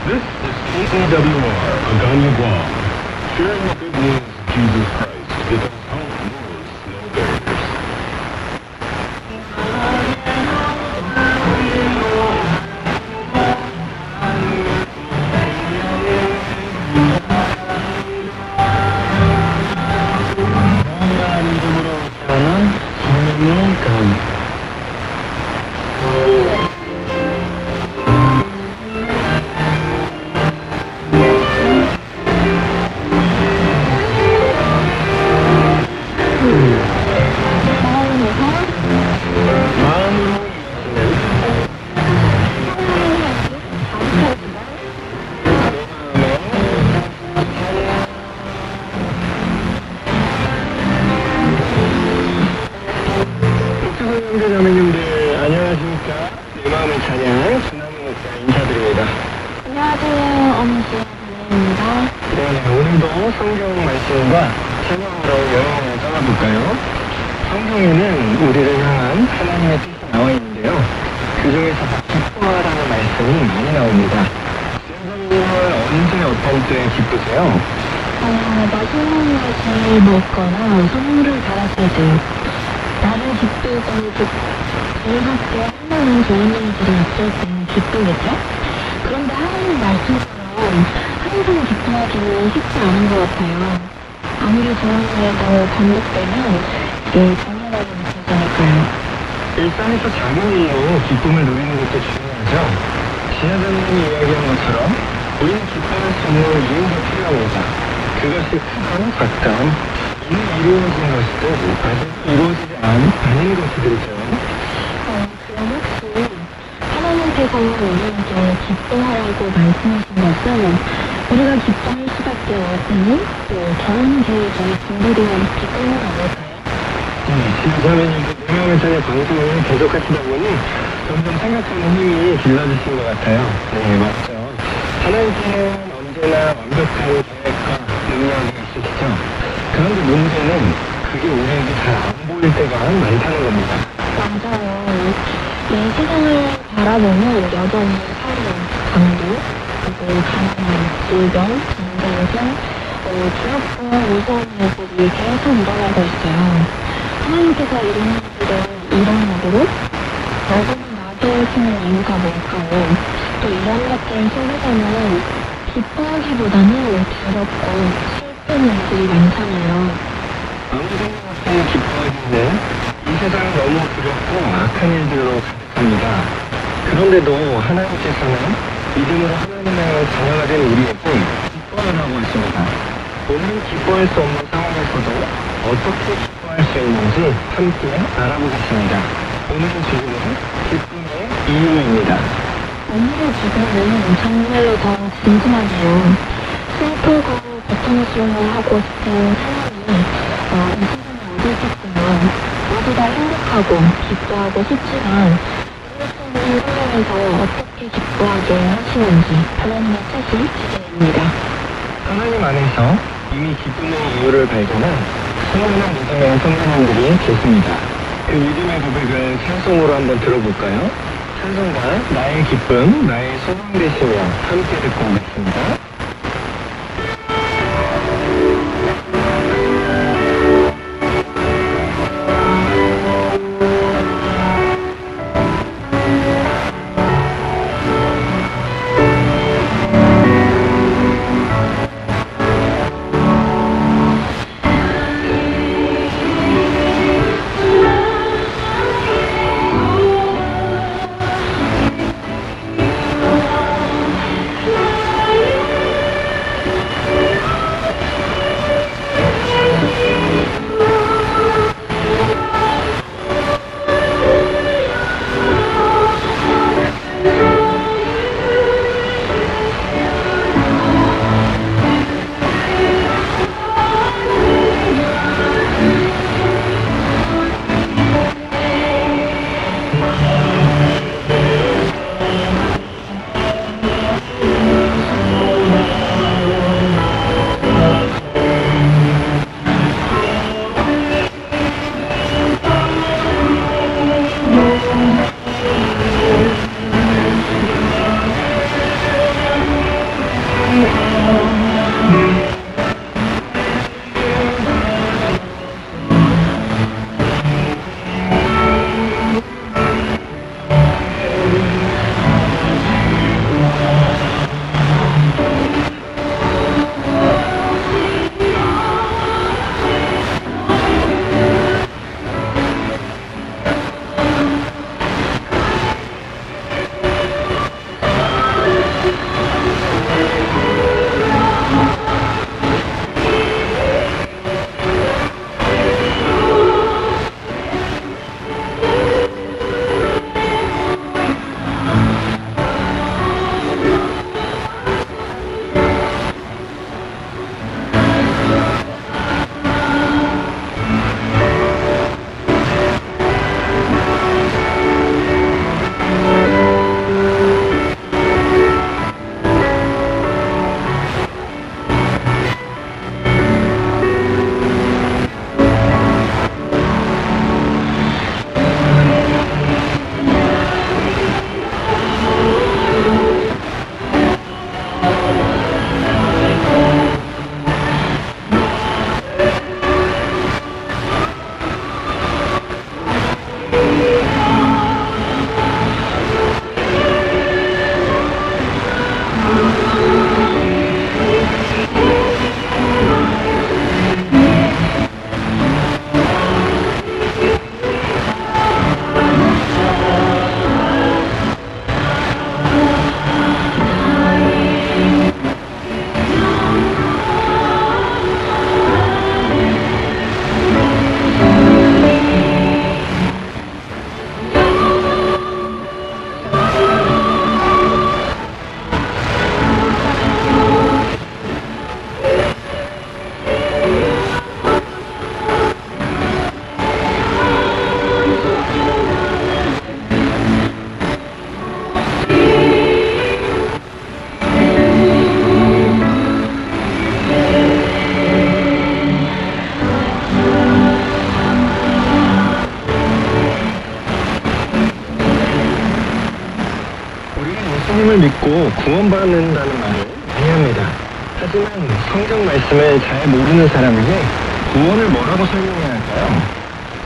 This is AWR, Aganya, sharing the good news of Jesus Christ because hope knows no barriers. 건강한 이름으로 태어난 하나님의 감. 마음으로 독수리 형제자매님들 안녕하십니까? 내 마음의 찬양 주나무 목사 인사드립니다. 안녕하세요. 엄지입니다. 네, 오늘도 성경 말씀과 찬양으로 여행을 떠나볼까요? 성경에는 우리를 향한 하나님의 뜻이 나와 있는데요. 그 중에서 기뻐하라는 말씀이 많이 나옵니다. 여러분은 언제 어떤 때 기쁘세요? 맛있는 것을 먹거나 선물을 받았을 때 나를 기쁘고 즐겁게 한다는 좋은 일들이 있을 때는 기쁘겠죠? 그런데 하나님 말씀처럼 항상 기뻐하기는 쉽지 않은 것 같아요. 아무리 좋은 일도 반복되면 이게 당연하게 느껴지니까요. 일상에서 작은 일로 기쁨을 누리는 것도 중요하죠. 지하자님이 이야기한 것처럼 우리는 기뻐할 수 있는 이유가 필요합니다. 그것이 크건 작건 이미 이루어진 것이든 아직 이루어지지 않은 것이들이죠. 그럼 혹시 하나님께서 우리에게 기뻐하라고 말씀하신 것은 우리가 기뻐할 수밖에 없는 또 좋은 계획이 준비되어 있기 때문 아닐까요? 지하자님도 내 마음의 찬양 방송을 계속하시다 보니 점점 생각하는 힘이 길러지신 것 같아요. 네, 맞죠. 하나님께는 언제나 완벽한 계획과 능력이 있으시죠. 그런데 문제는 그게 우리에게 잘 안 보일 때가 많다는 겁니다. 맞아요. 이 세상을 바라보면 여전히 사회, 강도, 그리고 가난, 질병, 전쟁, 두렵고 무서운 일들이 계속 일어나고 있어요. 하나님께서 이런 일들을 일어나도록 여전히 놔두시는 이유가 뭘까요? 또 이런 것들 속에서는 기뻐하기보다는 두렵고 슬픈 일들이 많잖아요. 아무 생각 없이 기뻐하는데 이 세상은 너무 두렵고 악한 일들로 가득합니다. 그런데도 하나님께서는 믿음으로 하나님의 자녀가 된 우리에게 기뻐하라고 하십니다. 오늘 기뻐할 수 없는 상황에서도 어떻게 기뻐할 수 있는지 함께 알아보겠습니다. 오늘의 주제는 기쁨의 이유입니다. 오늘의 주제는 정말로 더 궁금하네요. 슬프고 고통스러워하고 싶은 사람이 이 세상에 어디 있겠지만 모두 다 행복하고 기뻐하고 싶지만 그것을 하나님께서 어떻게 기뻐하게 하시는지 하나님의 뜻이 주제입니다. 하나님 안에서 이미 기쁨의 이유를 발견한 수많은 믿음의 성도님들이 계십니다. 그 믿음의 고백을 찬송으로 한번 들어볼까요? 찬송가 나의 기쁨, 나의 소망 되시며 함께 듣고 오겠습니다. 믿고 구원받는다는 말을 많이 합니다. 하지만 성경 말씀을 잘 모르는 사람에게 구원을 뭐라고 설명해야 할까요?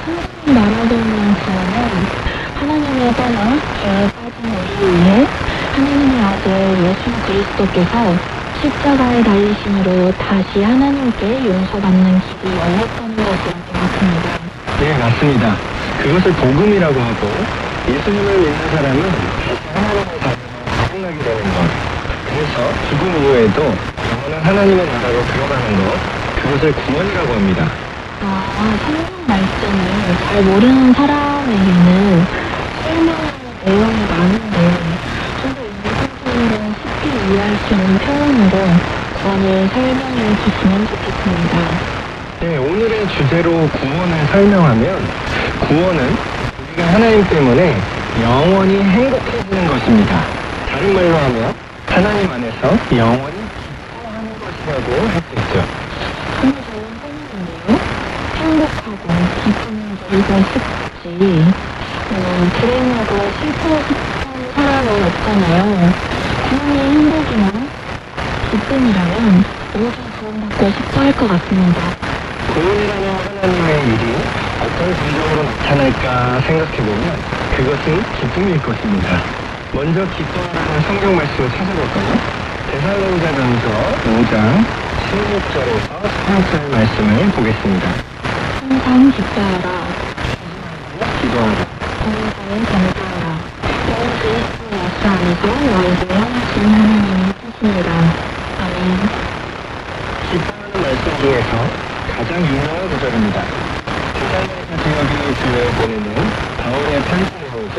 성경 말하자면 구원은 하나님의 떠나 죄에 빠진 우리를 위해 하나님의 아들 예수 그리스도께서 십자가에 달리심으로 다시 하나님께 용서받는 길이 열렸다는 것이라고 생각합니다. 네, 맞습니다. 그것을 복음이라고 하고 예수님을 믿는 사람은 다시 하나님의 자녀로 거듭나게 되는 것. 그래서 죽음 이후에도 영원한 하나님의 나라로 들어가는 것, 그것을 구원이라고 합니다. 성경 말씀을 잘 모르는 사람에게는 설명하는 내용이 많은데 좀 더 인상적으로 쉽게 이해할 수 있는 표현으로 구원을 설명해 주시면 좋겠습니다. 네, 오늘의 주제로 구원을 설명하면 구원은 우리가 하나님 때문에 영원히 행복해지는 것입니다. 다른 말로 하면 하나님 안에서 영원히 기뻐하는 것이라고 할 수 있죠. 정말 좋은 설명인데요. 행복하고 기쁘는 게 이건 쉽지. 불행하고 슬퍼하는 사람은 없잖아요. 구원이 행복이나 기쁨이라면 모두 구원받고 싶어 할 것 같습니다. 구원이라는 하나님의 일이 어떤 감정으로 나타날까 생각해보면 그것은 기쁨일 것입니다. 먼저 기뻐하라는 성경 말씀을 찾아볼까요? 데살로니가전서 5장 16절에서 18절 말씀을 보겠습니다. 항상 기뻐하라. 기도하라. 범사에 감사하라. 이는 그리스도 예수 안에서 너희를 향하신 하나님의 뜻이니라. 아멘. 기뻐하는 말씀 중에서 가장 유명한 구절입니다. 데살로니가 지역의 교회에 보내는 바울의 편지 내용이죠.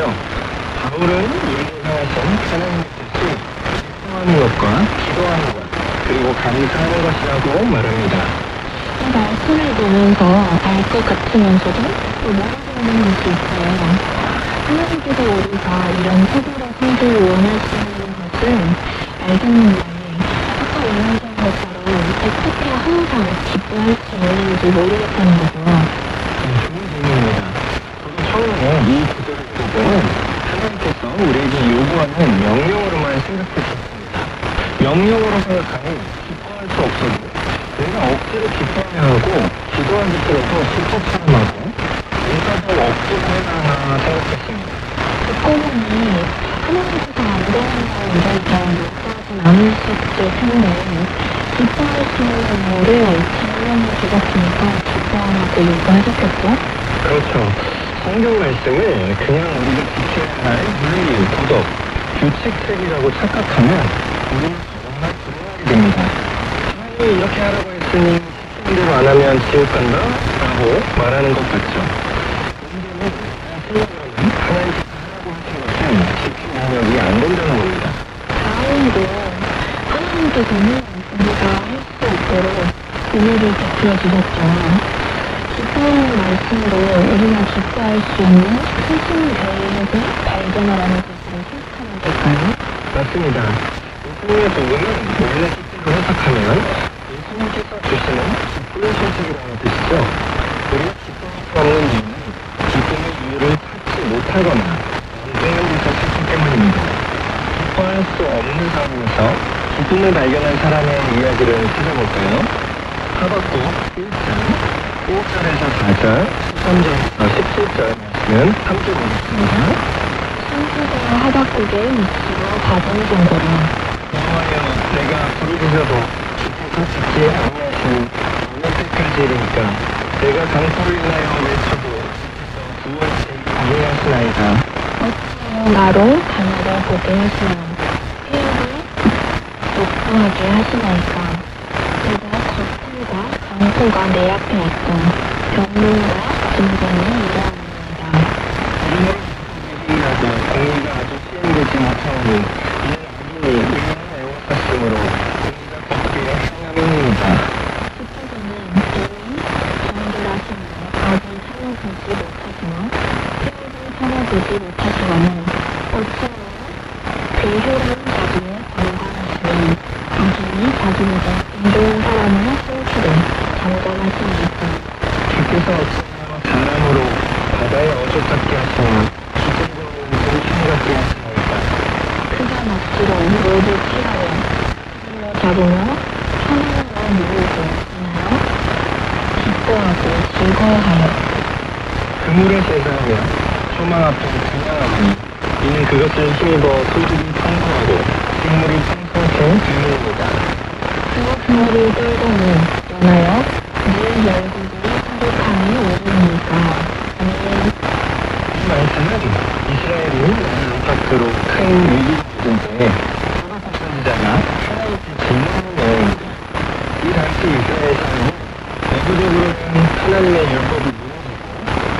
바울은 우리를 향하신 하나님의 뜻이 기뻐하는 것과 기도하는 것, 그리고 감사하는 것이라고 말합니다. 이 말씀을 보면서 알 것 같으면서도 또 모르는 것이 있어요. 하나님께서 우리가 이런 태도로 살기를 원하시는 것은 알겠는데 아까 얘기한 것처럼 어떻게 항상 기뻐할 수 있는지 모르겠다는 거죠. 좋은 질문입니다. 저도 처음에 이 구절을 보고는 하나님께서 우리에게 요구하는 명령으로만 생각했었습니다. 명령으로 생각하니 기뻐할 수 없어도 내가 억지로 기뻐해야 하고 기도하기 싫어서 슬퍼처럼 하고 뭔가 좀 억지로 해야 생각했습니다. 듣고 보니 하나님께서 안 된다고 이럴 요구하진 않으셨을 텐데 기뻐할 수 있는 뭐를 질문을 주셨으니까 기뻐하라고 요구하셨겠죠? 그렇죠. 성경 말씀을 그냥 우리가 지켜야 할 윤리, 도덕, 규칙책이라고 착각하면 우리는 정말 불행하게 됩니다. 하나님이 이렇게 하라고 했으니 시키는 대로 안 하면 지옥 간다? 라고 말하는 것 같죠. 문제는 생각하면 하나님께서 하라고 하신 것은 지킬 능력이 안 된다는 겁니다. 다음으로 하나님께서는 우리가 할 수 있도록 은혜를 베풀어 주셨죠. 기뻐하는 말씀으로 우리가 기뻐할 수 있는 크신 계획을 발견하라는 것을 생각하면 될까요? 맞습니다. 예수님의 복음은 원래 뜻대로 해석하면 예수님께서 주시는 기쁨의 소식이라는 뜻이죠. 우리가 기뻐할 수 없는 이유는 기쁨의 이유를 찾지 못하거나 언쟁한 데서 찾기 때문입니다. 기뻐할 수 없는 삶에서 기쁨을 발견한 사람의 이야기를 찾아볼까요? 하박국 1장 5절에서 4절, 13절에서 17절 말씀은 함께 보겠습니다. 창세기와 하박국의 위치로 받은 정보라. 여호와여, 내가 부르짖어도 주께서 듣지 아니하시니 어느 때까지이니까 내가 강포를 인하여 외쳐도 주께서 구원하시지 아니하시나이다. 어찌하여 나로 가나를 보게 하시나 태양을 녹화하게 하시나이까. 그가 겉들과 강포가 내 앞에 왔고 병론과 진정이 일어납니다. 우리는 일이라도 공의가 아주 시행되지 못하오니 이는 악인이 의인을 애워쌌으므로 공의가 걷기에 행함입니다. 십자가는 이미 정결하시며 악을 참아보지 못하시며 태움을 참아보지 못하시거늘 어찌하여 괴효라는 자기의 방관하시니 악인이 자기보다 인도한 사람을 쏠키되 잠잠하시니까. 주께서 어찌하여 사람으로 바다에 어족 같게 하시며 기존적인 동충 같게 하시나이까. 그가 억지로 모두 피하여 잡으며 하나님을 모으고 있나요? 기뻐하고 즐거워하여 그물에 제사하며 소망 앞에 등장하니 이는 그것을 힘입어 소득이 풍성하고 식물이 풍성케 되느니라. 그 그물을 끌고는 떠나요 늘 열국으로 사륙함이 오르니까. 아멘. 이 말씀은 이스라엘이 안팎으로 큰 위기를 받은 때에 하박국 선지자가 하나님께 질문하는 내용입니다. 이 당시 이스라엘 사람은 내부적으로는 하나님의 율법이 무너지고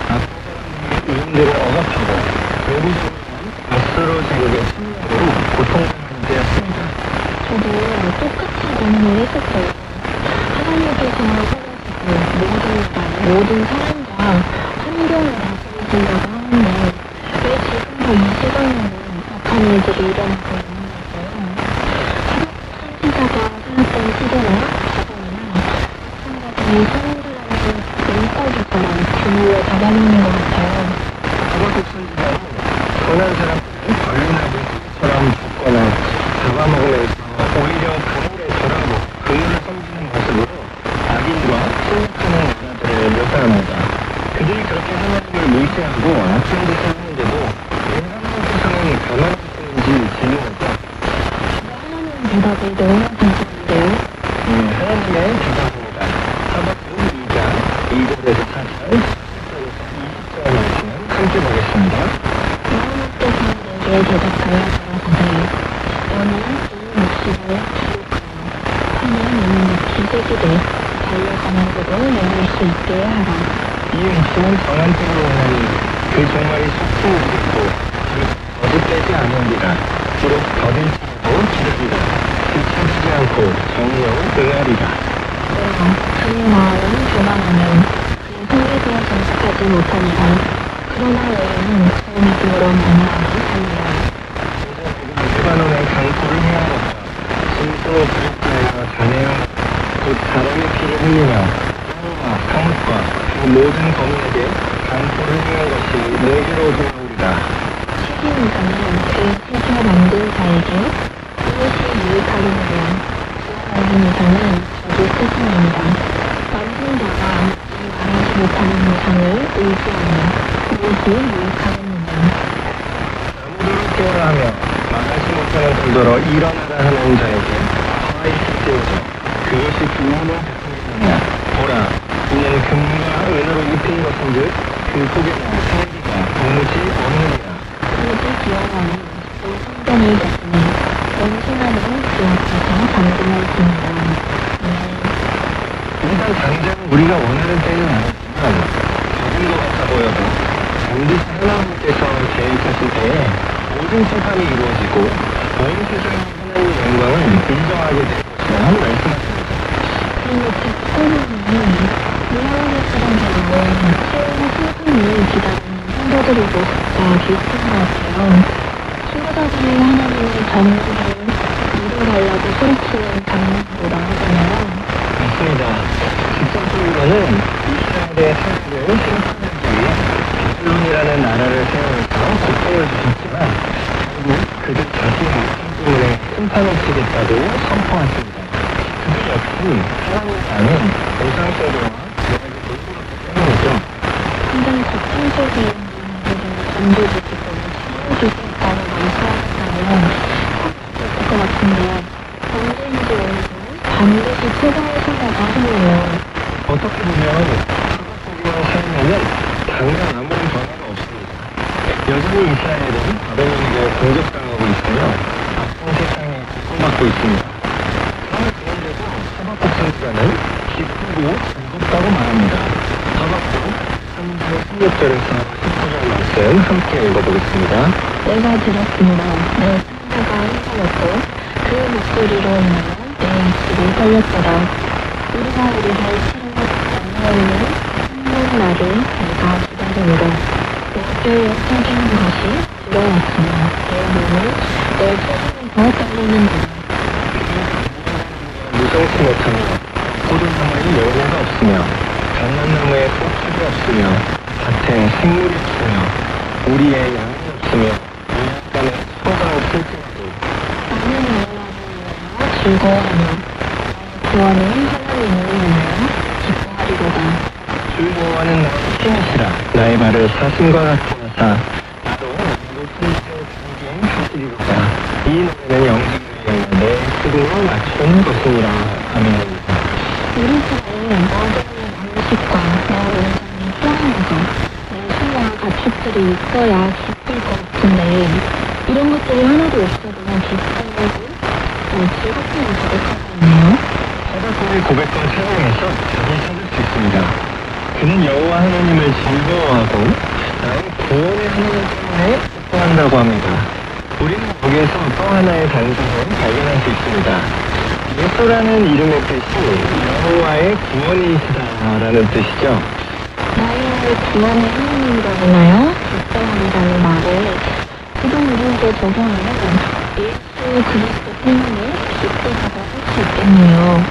앞서 사람들의 의인들을 억압하고 외부적으로는 아수르 제국의 침략으로 고통당하는 때였습니다. 저도 똑같이 고민을 했었어요. 하나님께서 살려주고 모든 사람과 환경을 다스리시려고 하는데 왜 지금도 이 시간에는 악한 일들이 일어나고 있는 걸까요? 선지자가 살았던 시대나 과정이나 마찬가지 사람들한테 물고기처럼 규모를 잡아먹는 것 같아요. 하박국 선지자는 선한 사람들을 벌레나 물고기처럼 죽거나 잡아먹으면서 오히려 그물에 절하고 그물을 섬기는 모습으로 악인과 침략하는 나라들을 묘사합니다. 그들이 그렇게 하나님을 무시하고 악한 짓을 하는데도 왜 하나님께서는 가만히 있는지 질문하죠. 하나님 대답이 너무 궁금한데요. 하나님의 대답입니다. 하박국 2장 2절에서 4절, 10절에서 20절 말씀을 함께 보겠습니다. 여호와께서 내게 대답하여 가라사대 너는 이 묵시를 기록하여 하면 너는 기색이 돼 달려가는 곳을 내릴 수 있게 하라. 이 묵시는 정한 쪽으로 오나니 그 종말이 속히 오겠고 거짓되지 않으리라. 비록 더딜지라도 기다리라. 지치지 않고 정의로 응하리라. 내가 그의 마음은 교만하면 그의 성기되어 정착하지 못하니라. 그러나 너희는 그 믿음으로 만나하기 살리라. 레바논의 강포를 헤아렸다. 짐승을 부르하여 자네요. 곧 사람의 피를 흘리며 땅과 사뭇과 그 모든 거민에게 강포를 행한 것이 내게로 돌아오리라. 책임자는 그 세계 만든 자에게 그것이 유익하려니와 그와 만든 자는 저도 세상입니다. 만든 자가 말하지 못하는 이상을 의지하며 무엇이 유익하겠느냐. 나무들을 깨우라 하며 말하지 못하는 정도로 일어나라 하는 자에게 화이 깃대어져 그것이 교훈을 베풀겠느냐. 보라, 이는 금과 은으로 입힌 것인즉 그 속에는 살기가 도무지 없느니라. 그것이 기억하니 그 성전을 덮으니 원수하는 그 앞에서 잠금할지니라. 일단 당장 우리가 원하는 때는 아니지만 적은 것 같아 보여도 반드시 하나님께서 계획하실 때에 모든 심판이 이루어지고 온 세상의 하나님의 영광을 인정하게 될 것이라 말씀하십니다. 그리고 백성이 유명한 사람들은 최후의 심판을 기다리는 성도들의 모습과 비슷한 것 같아요. 신부자들이 하나님의 정의를 이뤄달라고 소리치는 장면도 나오잖아요. 맞습니다. 직접적으로는 이스라엘의 삶을 심판하기 위해 바벨론이라는 나라를 세우면서 고통을 주셨지만 결국 그들 자신의 삶 때문에 심판을 치겠다고 선포하십니다. 그들 역시 하나님 안에 우상숭배와 죄악이 돌고났기 때문이죠. 굉장히 고통 속에 있는 이들을 건져주시고 치유주시겠다고 말씀하신다면 있을 것 같은데 언제인지 모르고 반드시 최선을 다하고 하시네요. 어떻게 보면 하박국의 삶에는 당장 아무런 변화가 없습니다. 여전히 이스라엘은 바벨론에게 공격당하고 있으며 악한 세상에 고통받고 있습니다. 그런데도 하박국 선지자는 기쁘고 즐겁다고 말합니다. 하박국 3장 16절에서 19절 말씀 함께 읽어보겠습니다. 내가 들었습니다. 내 상자가 흔들렸고 그 목소리로 인하여 내 입술이 떨렸더라. 우리가 우리를 치러 만나오는 한 날을 내가 기다리므로 내 뼈에 새기는 것이 두려웠으며 내 몸은 내 소중에서 떨리는도다. 무성치 못하며 포도나무에 열매가 없으며 장난나무에 꽃이 없으며 밭에 식물이 없으며 우리의 양이 없으며 외양간에 소가 없을지라도 즐거워하며 구원은 하나님을 위하여 기뻐하리로다. 즐거워하는 나의 힘이시라. 나의 발을 사슴과 같이 하사 나도 높은 곳에 가게 하시리로다. 이 노래는 영생을 위하여 내 수금을 맞춘 것이니라. 아멘. 우리 집에 너희의 방식과 내 온전히 희한한 것, 내 수와 가축들이 있어야 기쁠 것 같은데 이런 것들이 하나도 없어도 기뻐하고 즐겁게 고백하고 있네요. 하박국의 고백과 찬양에서 답을 찾을 수 있습니다. 그는 여호와 하나님을 즐거워하고 나의 구원의 하나님 때문에 기뻐한다고 합니다. 우리는 여기에서 또 하나의 단서를 발견할 수 있습니다. 예수라는 이름의 뜻이 여호와의 구원이시다라는 뜻이죠. 나의 구원의 하나님이라고 하나요? 기뻐하리라는 말을 우리에게 적용하면 예수 그리스도 때문에 기쁘다고 할 수 있겠네요.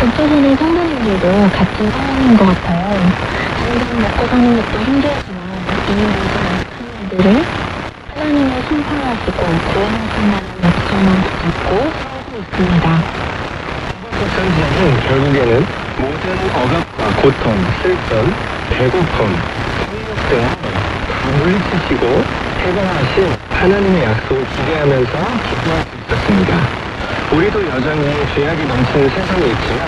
어쩌면 성도님들도 같은 상황인 것 같아요. 당장 먹고 사는 것도 힘들지만 이 모든 악한 일들을 하나님의 심판하시고 구원하신다는 약속만 붙잡고 살고 있습니다. 선지자는 결국에는 모든 억압과 고통, 슬픔, 배고픔, 폭력 등을 다 물리치시고 해방하신 하나님의 약속을 기대하면서 기도할 수 있었습니다. 우리도 여전히 죄악이 넘치는 세상에 있지만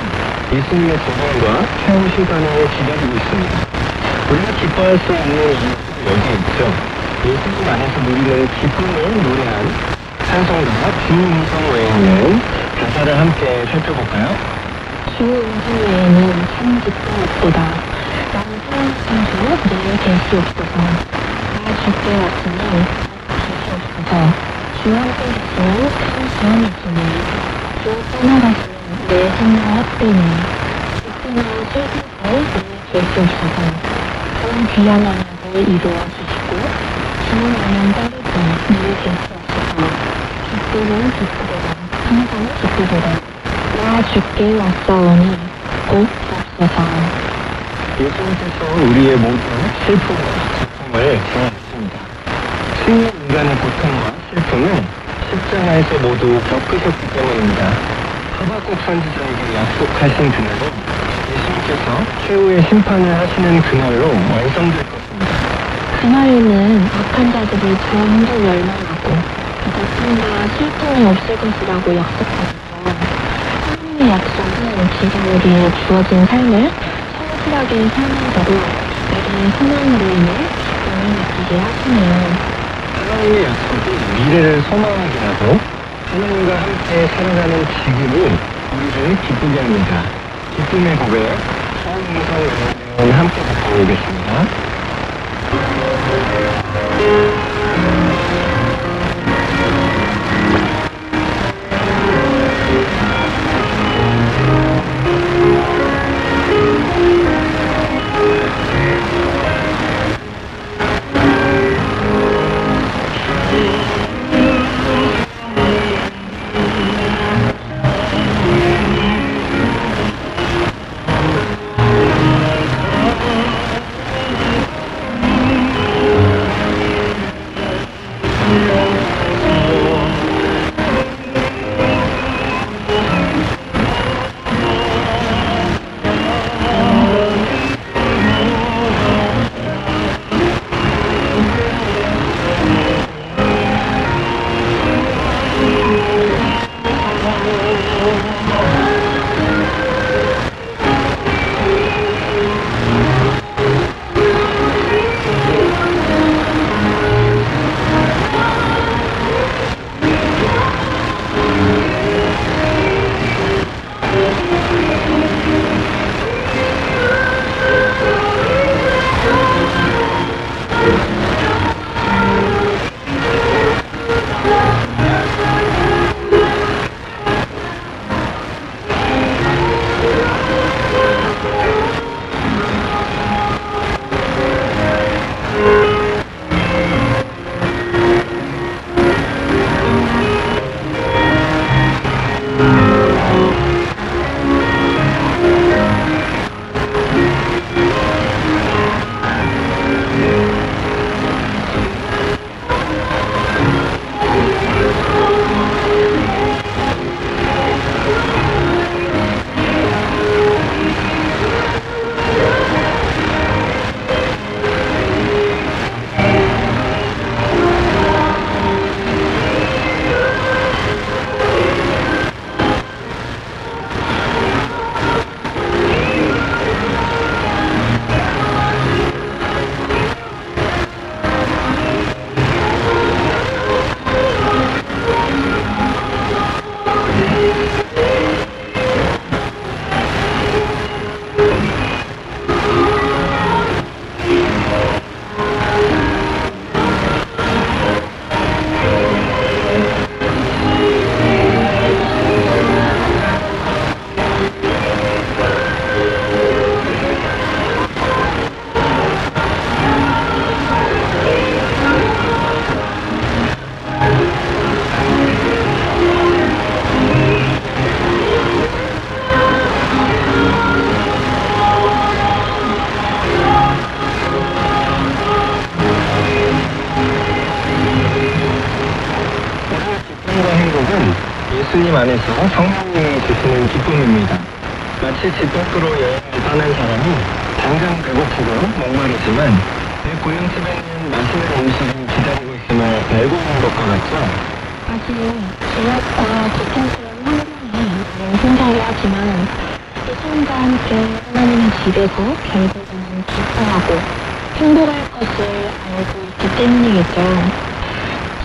예수님의 재림과 최후 심판을 기다리고 있습니다. 우리가 기뻐할 수 있는 이유도 여기에 있죠. 예수님 안에서 누리는 기쁨을 노래한 찬송가 주 음성 외에는 가사를 함께 살펴볼까요? 주 음성 외에는 참 기쁨 없도다. 나는 사랑하신 주 내 계시옵소서. 나 주께 왔으니 계시옵소서. 주 함께 계시는 큰 구원이시니 주 떠나가시는 내 생명 헛되니 기쁨과 슬픔을 내 계시옵소서. 온 귀한 언약을 이루어 주시고 주는 오면 따르고 내 계시옵소서. 기쁘면 기쁘도다. 항상 기쁘도다. 나 주께 왔사오니 곧 없소서. 예수님께서 우리의 모든 슬픔과 고통을 지어냈습니다. 승리 인간의 고통과 슬픔은 십자가에서 모두 겪으셨기 때문입니다. 하박국 선지자에게 약속하신 그날은 예수님께서 최후의 심판을 하시는 그날로 완성될 것입니다. 그날에는 악한 자들이 전부 멸망하고 고통과 슬픔이 없을 것이라고 약속하셔서 하나님의 약속은 지금 우리의 주어진 삶을 성실하게 살면서도 우리의 소망으로 인해 기쁨을 느끼게 하시네요. 하나님의 약속이 미래를 소망하게 하고 하나님과 함께 살아가는 지금이 우리를 기쁘게 합니다. 기쁨의 고백, 소음성 함께 듣고 오겠습니다. 하나님 안에서 성령님이 주시는 기쁨입니다. 마치 집 밖으로 여행을 떠난 사람이 당장 배고프고 목마르지만 내 고향집에 있는 맛있는 음식이 기다리고 있음을 알고 있는 것과 같죠? 아직 제약과 고통스러운 환경이 많은 생각을 하지만 예수님과 함께 하나님의 집에서 결국은 기뻐하고 행복할 것을 알고 있기 때문이겠죠.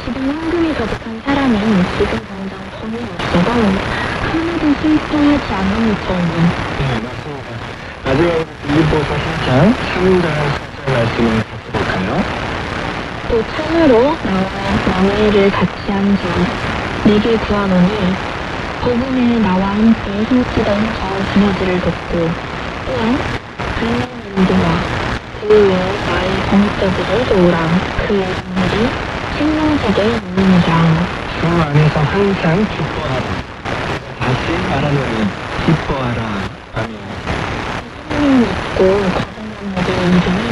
지금 황금이 가득한 사람은 지금 당장 돈이 없어도 하나도 슬퍼하지 않는 것처럼요. 네, 맞습니다. 마지막으로 빌립보서 4장 3절 4절 말씀을 같이 볼까요? 또 참으로 나와 왕회를 같이 한 자 내게 구하노니 복음에 나와 함께 힘쓰던 저 부모들을 돕고 또한 갈라만드와 그 외에 나의 공적들을 도우라. 그 일들이 생명되게 있느니라. 주 안에서 항상 기뻐하라. 다시 말하노니 기뻐하라. 아멘. 하나님 믿고 거듭난 너의 이름이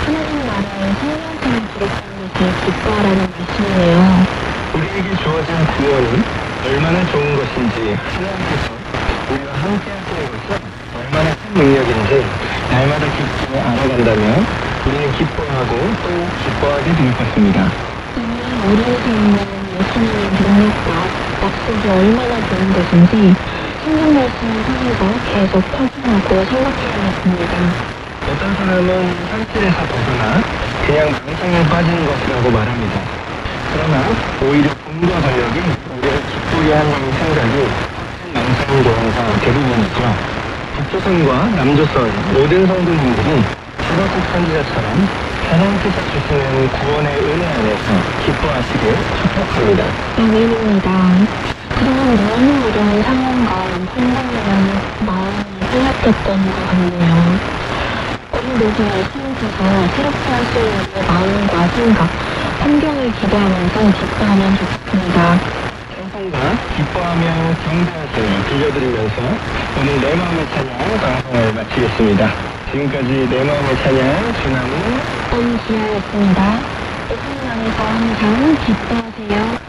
하나님 나라의 생명처럼 기록된 것을 기뻐하라는 말씀이네요. 우리에게 주어진 구원이 얼마나 좋은 것인지 하나님께서 우리와 함께 하시는 것은 얼마나 큰 능력인지 날마다 깊이 알아간다면 우리는 기뻐하고 또 기뻐하게 될 것입니다. 이미 우리에게 있는 예수님의 능력과 약속이 얼마나 좋은 것인지 성경 말씀을 통해서 계속 확인하고 생각해야겠습니다. 어떤 사람은 현실에서 벗어나 그냥 망상에 빠지는 것이라고 말합니다. 그러나 오히려 돈과 권력이 우리를 기쁘게 하는 생각이 망상인 경우가 대부분이죠. 북조선과 남조선 모든 성도님들이 하박국 선지자처럼 하나님께서 주시는 구원의 은혜 안에서 기뻐하시길 축복합니다. 아멘입니다. 그동안 너무 어려운 상황과 환경이랑 마음이 흘렸던 것 같네요. 우리 모두 예수님께서 새롭게 하실 우리의 마음과 생각, 환경을 기도하면서 기뻐하면 좋겠습니다. 찬송과 기뻐하며 경배하심을 들려드리면서 오늘 내 마음의 찬양 방송을 마치겠습니다. 지금까지 내 마음의 찬양 주나무 엄지아였습니다. 예수님 안에서 항상 기뻐하세요.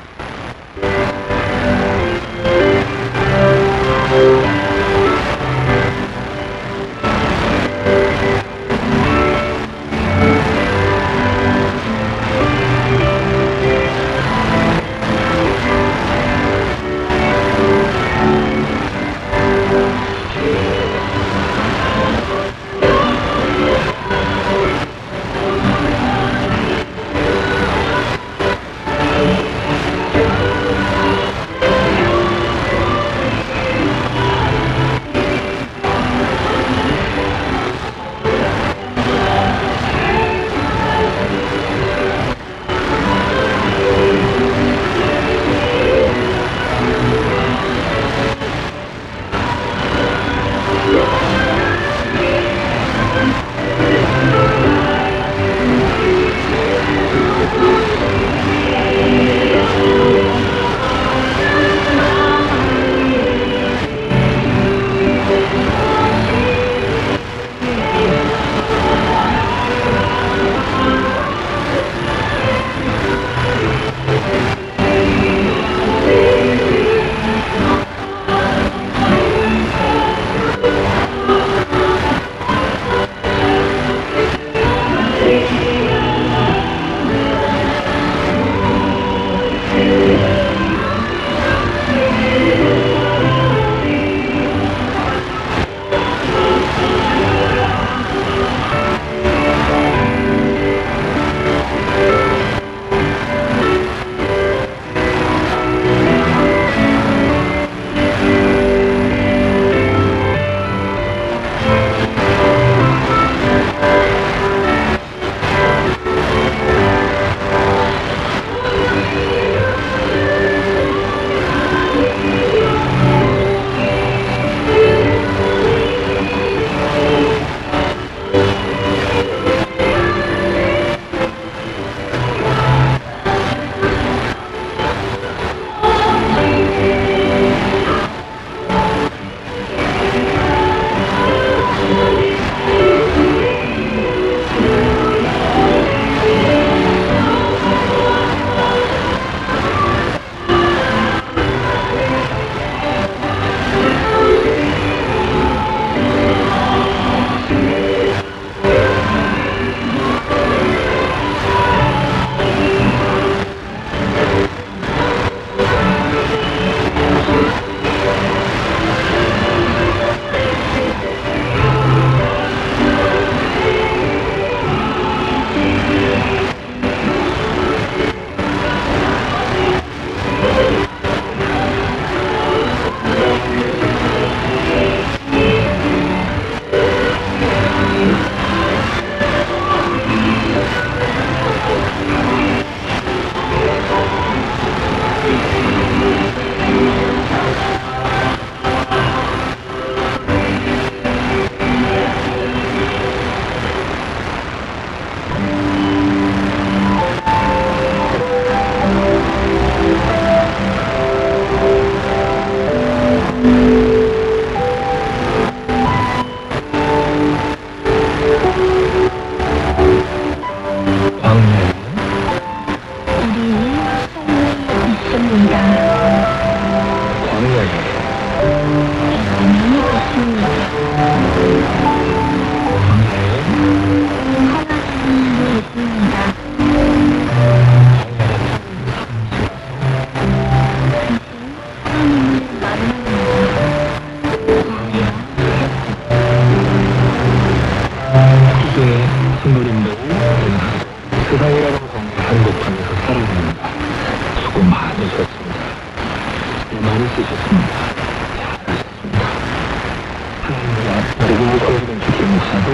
그리고 콜빈주기 목사도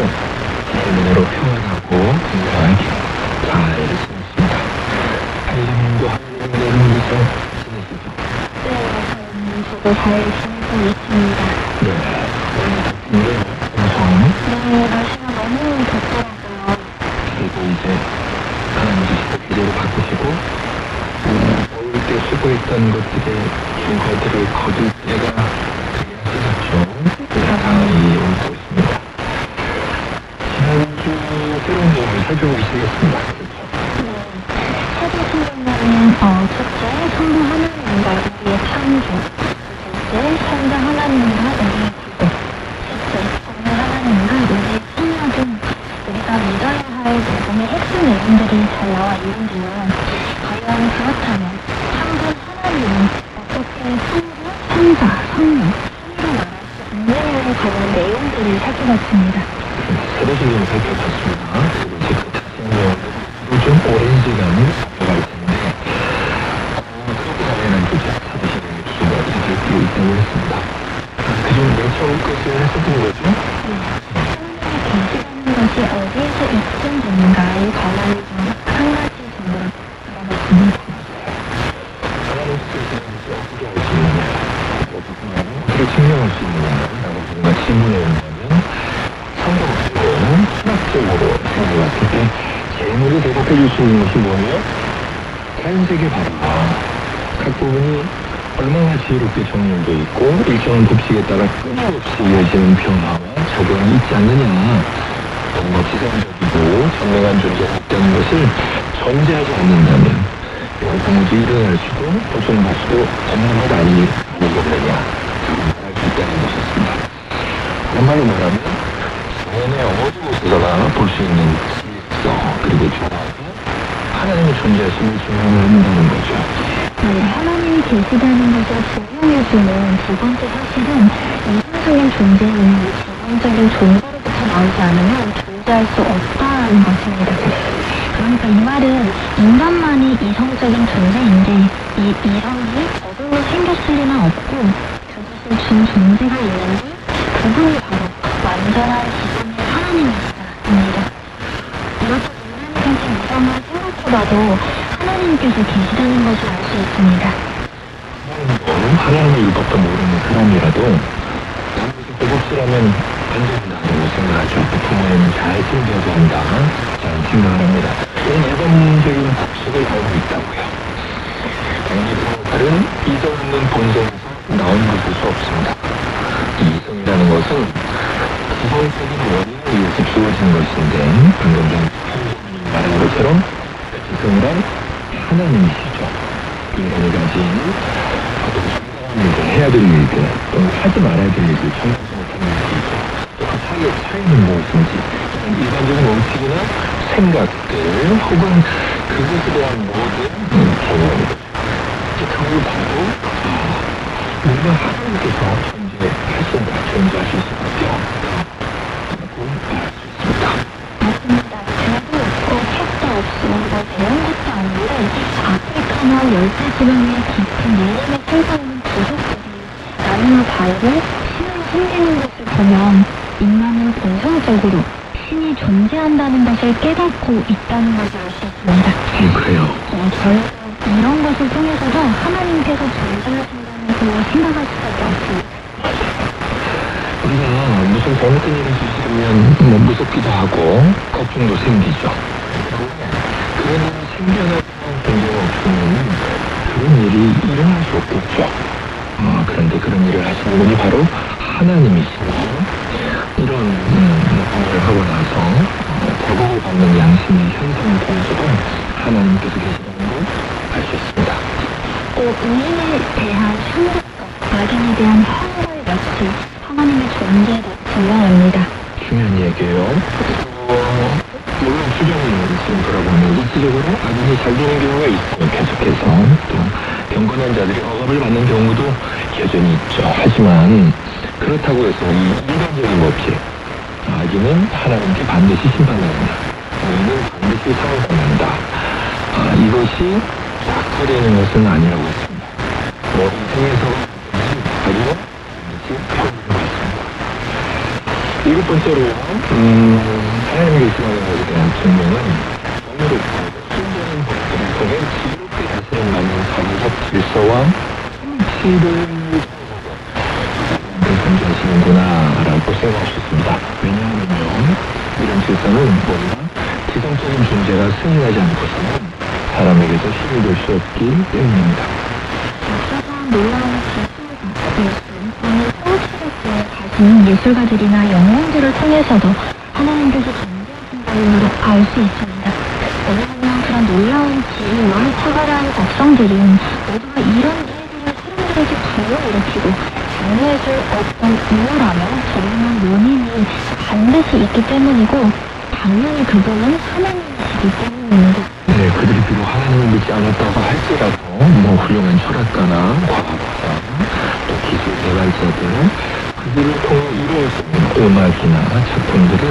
하나님으로 평안하고 건강하게 잘 지냈습니다. 하나님도 하나님으로서 지내시죠? 네, 맞아요. 저도 잘 지내고 있습니다. 네. 오늘 엄청 네, 날씨가 너무 덥더라고요. 그리고 이제 하나님 주시고 기대로 바꾸시고 어울 때 수고했던 것들의 결과들을 거둘 때가 되게 하셨죠. 가까이 오고 있습니다. 지난주 새로운 내용을 살펴보기 시작했습니다. 네, 세계 성경에는 첫째, 성부 하나님과 우리의 창조, 둘째, 성자 하나님과 우리의 구속, 셋째, 성부 하나님과 우리의 생명 등 우리가 믿어야 할 복음의 핵심 내용들이 잘 나와 있는데요. 과연 그렇다면 창조 하나님은 어떻게 성부, 성자, 성령, 성으로 말할 수 있느냐에 관한 내용들을 살펴봤습니다. 세례식을 살펴봤습니다. 그리고 이제 그 자세한 내용들은 좀 오랜 시간을 살펴갈 텐데 그렇게 당연한 주제 사도신경의 주제가 있을 수 있다고 했습니다. 그중 맨 처음 것을 했었던 거죠? 하나님의 계시라는 것이 어디에서 입증되는가에 관한 한 가지 질문을 알아봤습니다. 하나님께서 계시라는 것이 어떻게 알 수 있느냐, 어떻게 증명할 수 있느냐라고 우리가 질문해 본다면 성경적으로는 수학적으로 생각했을 때 제일 먼저 대답해 줄 수 있는 것이 뭐예요? 자연세계 봐라. 각 부분이 얼마나 지혜롭게 정렬되어 있고 일정한 법칙에 따라 끊임없이 이어지는 변화와 적용이 있지 않느냐. 너무 지상적이고 전능한 존재가 있다는 것을 전제하지 않는다면 이건 도무지 일어날 수도 보존할 수도 없는 것 아니겠느냐 말할 수 있다는 것이었습니다. 그런 말로 말하면 자연의 어디 곳에서나 볼 수 있는 질서 그리고 조화가 하나님의 존재하심을 증명한다는 거죠. 네, 하나님이 계시다는 것을 증명해주는 두 번째 사실은 이상적인 존재는 기본적인 존재로부터 나오지 않으면 존재할 수 없다는 것입니다. 그러니까 이 말은 인간만이 이성적인 존재인데 이 이성이 어둠이 생겼을 리는 없고 그것을 준 존재가 있는데 그분이 바로 완전한 기본의 하나님이시다입니다. 이렇게 인간이 가진 이성을 생각보다도 하나님께서 계시다는 것을 알 수 있습니다. 하나님의 율법도 모르는 사람이라도 남에서 고급스라면 안 된다고 생각하죠. 부모님은 잘 챙겨야 한다. 저는 생각을 합니다. 이런 일반적인 법칙을 알고 있다고요. 당연히 그 말은 이성 없는 본성에서 나온 것일 수 없습니다. 이 이성이라는 것은 기본적인 원인에 의해서 주어진 것인데 방금 전 말한 것처럼 이성이란 하나님이시죠. 인간이 가진 어떤 상당한 일들, 해야 될 일들, 또는 하지 말아야 될 일들, 정해서 못하는 일들이죠. 또 그 사이의 차이는 무엇인지, 일반적인 원칙이나 생각들, 혹은 그것에 대한 모든 개념들. 그걸 봐도, 우리가 하나님께서 존재하신다, 존재하실 수밖에 없다고 말할 수 있습니다. 맞습니다. 죄도 없고 책도 없이 뭐 배운 것도 아닌데 아프리카나 열대지방의 깊은 내림에 살고 있는 부족들이 나무나 바위를 신으로 섬기는 것을 보면 인간은 본성적으로 신이 존재한다는 것을 깨닫고 있다는 것을 알 수 있습니다. 그래요. 결국 이런 것을 통해서도 하나님께서 존재하신다는 것을 생각할 수밖에 없습니다. 우리가 무슨 잘못된 일이 있으면 뭐 무섭기도 하고 걱정도 생기죠. 그런 일이 생겨나는 경우가 없으면 그런 일이 일어날 수 없겠죠. 그런데 그런 일을 하시는 분이 바로 하나님이시고 이런 일을 하고 나서 보복을 받는 양심의 현상을 통해서도 하나님께서 계시다는 걸 알 수 있습니다. 또 의인에 대한 상급과 악인에 대한 환멸 역시 하나님의 존재를 증명합니다. 중요한 얘기예요. 물론 수정이 지금 돌아보면 일시적으로 악인이 잘 되는 경우가 있고 계속해서 또 경건한 자들이 억압을 받는 경우도 여전히 있죠. 하지만 그렇다고 해서 이 일반적인 법칙 악인은 하나님께 반드시 심판당한다. 의인은 반드시 상을 받는다. 이것이 낙서되는 것은 아니라고 했습니다. 인생에서 악인은 반드시 평균을 받습니다. 이 일곱 번째로 하나님의 의심에 대한 증명은 오늘의 순전한 법들을 통해 지혜롭게 다스린 만든 사회적 질서와 통치를 존재하시는구나 라고 생각할 수 있습니다. 왜냐하면요, 이런 질서는 뭔가 지성적인 존재가 승인하지 않고서는 사람에게서 힘이 될 수 없기 때문입니다. 역사상 놀라운 기술과 통치력을 가진 예술가들이나 영웅들을 통해서도 하나님께서 존재하신다는 것을 알 수 있습니다. 왜냐하면 그런 놀라운 지혜와 탁월한 백성들은 모두가 이런 일들을 사람들에게 불러일으키고 장려해줄 어떤 이유라며 적용한 원인이 반드시 있기 때문이고, 당연히 그분은 하나님이시기 때문입니다. 네, 그들이 비록 하나님을 믿지 않았다고 할지라도 훌륭한 철학가나 과학자, 또 기술 개발자들, 그들을 통해 이루어지는 음악이나 작품들은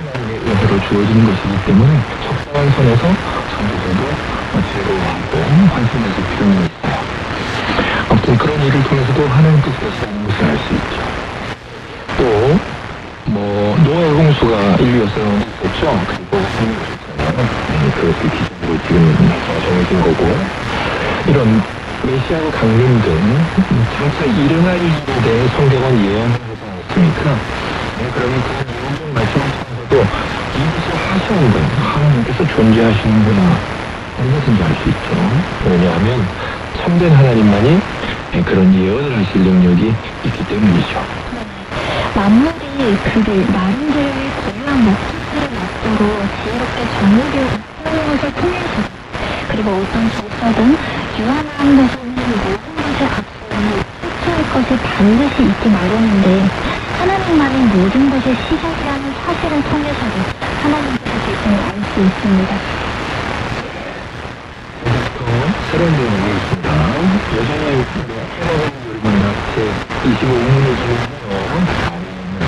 하나님의 은혜로 주어지는 것이기 때문에 적당한 선에서 선조들도 제로하고 환승해줄 필요는 있어요. 아무튼 그런 일을 통해서도 하나님께서 계시다는 것을 알 수 있죠. 또 노아의 홍수가 인류 역사에 있었죠. 그리고 그것을 기준으로 지금 정해진 거고, 이런 메시아의 강림 등 장차 일어날 일에 대해 성경은 예언을 하지 않았습니까? 그러면 그 예언적 말씀을 통해서도 이것을 하시는 분, 하나님께서 존재하시는구나 하는 것인지 알 수 있죠. 왜냐하면 참된 하나님만이 그런 예언을 하실 능력이 있기 때문이죠. 만물이 그들 나름대로의 고유한 목적들을 맞도록 지혜롭게 정의를 하는 것을 통해서, 그리고 어떤 질서든 유한한 것은 모든 것에 앞서 실천할 것이 반드시 있기 마련인데, 하나님만이 모든 것의 시작이라는 사실을 통해서도 하나님께서 계심을 알 수 있습니다. 새로운 내용이 있습니다. 여전히 해먹은 요리입니다. 제 25문을 중에서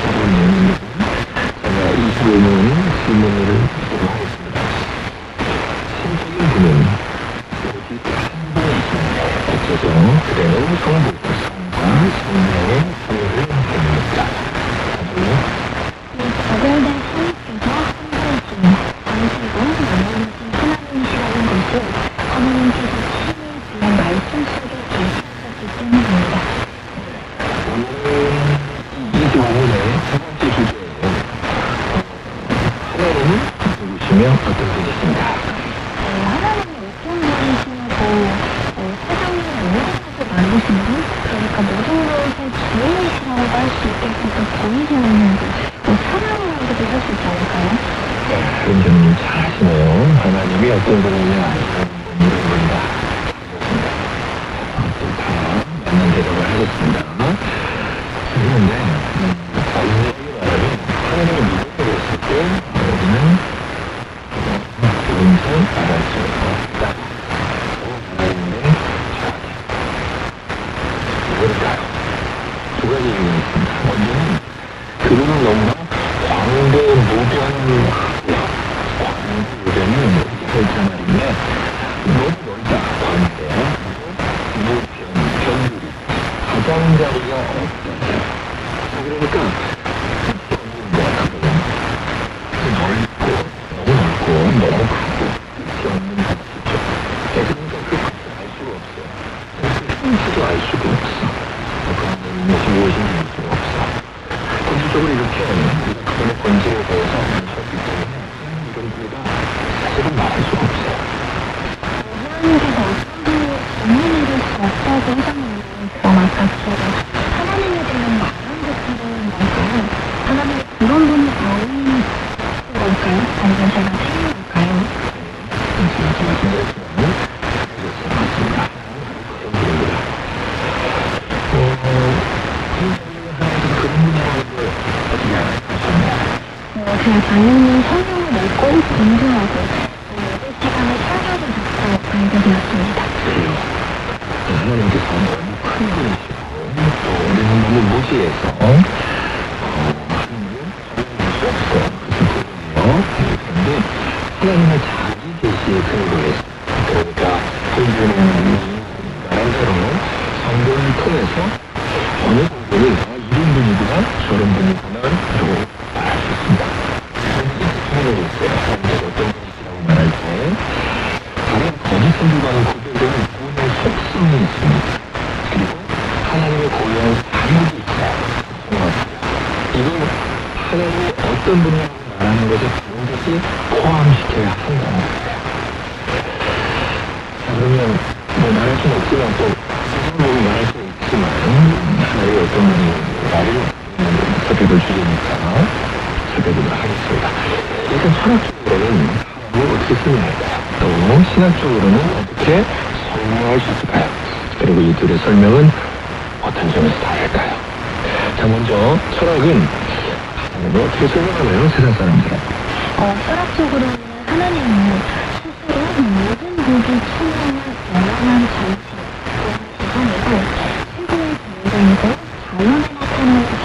새로운 내용입니다. 제가 25문 질문을 하도록 하겠습니다. 신적인 분은 오직 한 분이 있습니다. 어째서 그대는 성부, 성과 성령의 참여를 합니다. 거절된 하나님께서 한 분이시며 당시고 나머지신 하나님이시라는 것을 하나님께서 친히 그의 말씀 속에 계시하셨기 때문입니다. 오늘 25문의 세 번째 주제예요. 하나님은 누구시며 어떤 분이십니까? 하나님이 어떤 분이시냐고 세상의 모든 것을 만드신 분, 그러니까 모든 것의 주인이시라고 할 수 있겠고, 보이지 않는 분, 사랑이라고도 할 수 있지 않을까요? 그런 점을 잘 하시네요. 하나님이 어떤 분이냐, 이런 겁니다. 다 맞는 대답을 하겠습니다. 그런데 하나님을 믿음으로 했을 때 우리는 그분을 알아볼 수 없다. 하나님의 죄악이. 뭘까요? 두 가지 이유가 있습니다. 먼저는 그분은 너무나 광대무변하고요. 광대무변은 그렇게 말인데 너무 넓다. 광대, 무변, 변두리, 가장자리가 없다. 그러니까 넓고 너무 크고 끝이 없는 것이죠. 그러니까 그 끝을 알 수가 없어요. 그래서 힘수도 알 수가 없어. 그런 것이 무엇인지 알 수가 없어. 본질적으로 이렇게 우리가 그분의 본질에 대해서 알수없기 때문에 이런 우리가 사실은 말할 수가 없어요. 하나님께서 어떤 분이 정의를 이룰 수 없다고 하셨는데, 그럼 아까처럼 하나님에 대한 말한 것들은 뭘까요? 하나님이 그런 분이 아닌 걸까요? 아니면 제가 틀린 걸까요? 제가 말씀드렸지만 맞습니다. 그런 분입니다. 하나님께서 그런 분이라고 어떻게 하셨나요? 제가 당연히 성경을 읽고 공부하고 8시간을 설교를 듣고 알게 되었습니다. 그래요. 하나님께서 너무 큰 분이시고 또 우리는 너무 무지해서 하나님을 설명할 수 없어. 그래서 그런데 하나님의 자기 계시의 근거에 그러니까 성경은 말한 대로 성경을 통해서 어느 성경이 이런 분이구나 저런 분이구나 그리고 어떤 분야를 말하는 것을 반드시 포함시켜야 한다는 거예요. 자, 그러면 뭐 말할 수는 없지만 또 보고 말할 수는 있지만 하나의 어떤 말을 살펴볼 주제니까 살펴보도록 하겠습니다. 일단 철학적으로는 하나님을 어떻게 설명할까요? 또 신학적으로는 어떻게 설명할 수 있을까요? 그리고 이 둘의 설명은 어떤 점에서 다를까요? 자, 먼저 철학은 하나님을 어떻게 설명하나요? 세상 사람들은. 철학적으로는 하나님은 스스로 모든 복이 충만한 영원한 전체, 세상이고 최고의 존재이고 자연에 나타나는 선,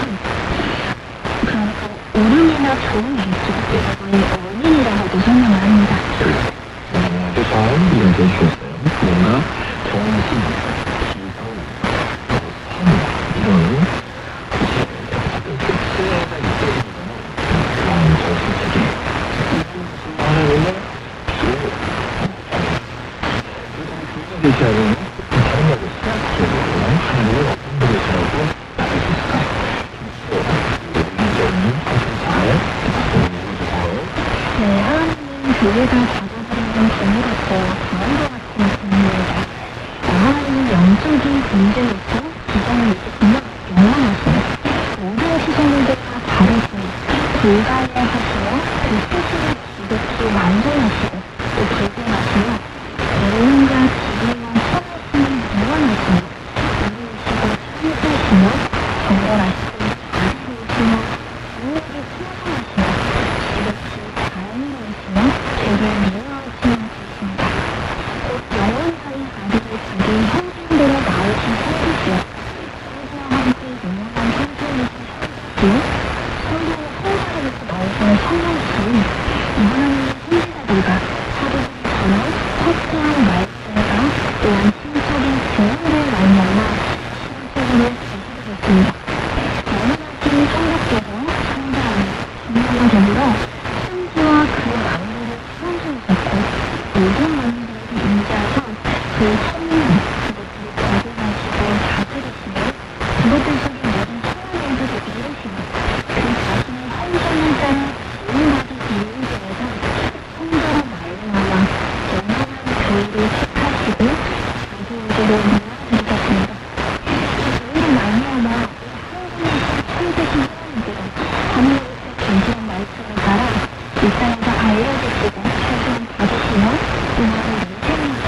그러니까 옳음이나 좋은 일조의 원인이라고도 설명을 합니다. 아주 잘 이야기해 주셨어요. 뭔가 정신, 기성, 선, 이런 신뢰가 있어야 그런 정신체계. 하나님은 되지 않으면 다른 말로 신학적으로 하나님은 어떤 분이시라고 말할 수 있을까요? 네, 하나님은 교회가 받아들이는 종으로서 강한과 같은 분입니다. 하나님은 영적인 존재로서 기성을 있으며 영원하시며 모든 시선들과 다르시며 불가해하시며 그 스스로 지극히 완전하시고 또 불공하시며 여러분과 지혜와 선하심이 영원하시며 우리이시고 참으시며 정결하시고 자비이시며 우리에게 풍성하시며 지극히 자연스러우시며 죄를 미워하시는 분이십니다. 곧 영원하리 가리를 자기 형상대로 나오신 성부시여 성부와 함께 유명한 성부이신 성부시여 성부와 성사로부터 나오시는 성령시여 이 하나님의 선지자들과 사도들이 전한 터프한 말씀과 또한 신적인 증언을 말미암아 신학적으로 제시되었습니다. 영원하신 성령께서 성자하며 성령과 더불어 천지와 그 만물을 창조하셨고 모든 만물을 인자하셔 그 성령 그것들을 거듭하시고 다스리시며 그것들 속에 모든 선한 일들을 이루시며 그 자신의 형상을 따라 지음받은 이유들에서 성자로 말미암아 영원한 교회를 택하시고 자기에게로 모아드리셨습니다. 교회로 말미암아 하나님의 천재신 하나님께서 하늘에서 계시는 말씀을 따라 이 땅에서 알려주시고 최소한 받으시며 음악을 내세우면서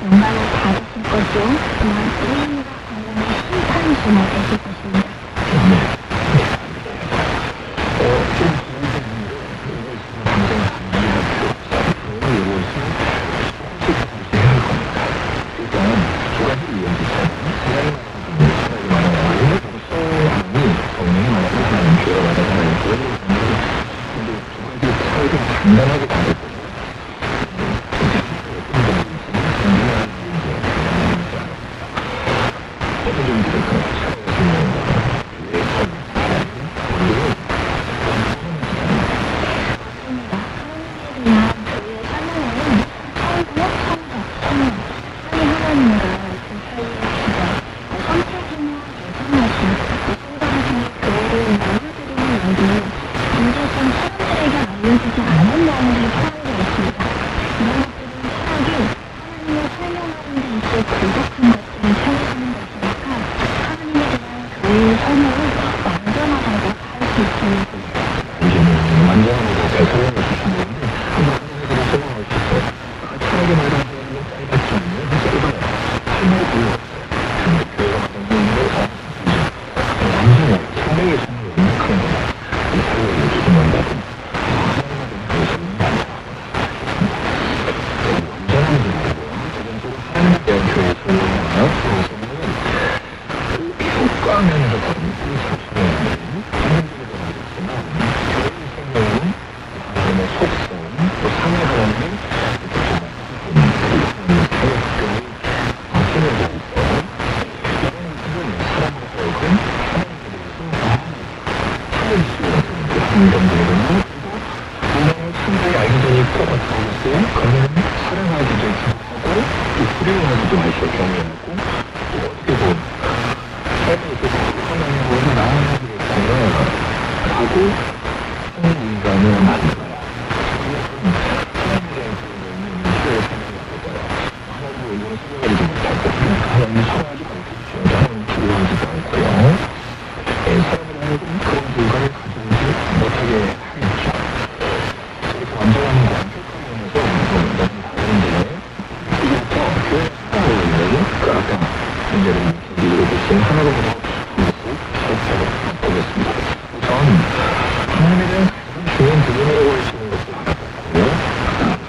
영광을 받으실 것이요 또한 의인과 광명의 심판이시며 되실 것입니다. 간단하게 다르고 어떤 점이 될까요? 맞습니다. 하나님에 대한 교회의 설명에는 성부, 성자, 성령, 삼위 하나님과 그 사이의 기대, 선택이며 예정하심, 성자하심이 교회를 나눠드리는 여기 문제점 사람들에게 알려지지 않은 내용들이 포함되어 있습니다. 이런 것들은 철학이 하나님을 설명하는 데 있어 부족한 것들을 채워주는 것이니까 하나님에 대한 교회의 설명을 완전하다고 할 수 있습니다. 이제는 완전하게 잘 설명해 주셨는데 한번 하나님을 설명할 수 있어요. 철학의 말하는 건 짧았지 않나요? 짧아요. 설명이 별로 없어요. 근데 교회가 완전히 완전히 생명의 설명이 있는 그런 거다. 이 설명을 기도한다든 하나님에 대한 교회의 설명이나 그 설명은 효과면에서 보는 하나님의 속성, 또 상해 하나님의 상대의 알기전이 있고 어떤 것을 그러면 사랑하기도 하고 또 불행하기도 하셔 경외하고 또 어떻게 보면 삶에 있어서 하나님으로 나아가기를 하고 하나님과 세상을 만들어요. 하나님에 대한 그런 거는 이거를 설명하지도 못하고 하나님을 사랑하지도 않겠죠. 하나님을 두려워하지도 않고요. 사람을 하여금 그런 결과를 가져오지 못하게 하겠죠. 이렇게 완전한 완벽한 면에서 너무 다른데 이제부터 교회 생활에 있는 그 아까 문제를 기록으로 보신 하나로부터 한 번씩 살펴보겠습니다. 우선 하나님에 대한 가장 중요한 부분이라고 할 수 있는 것을 알아봤고요.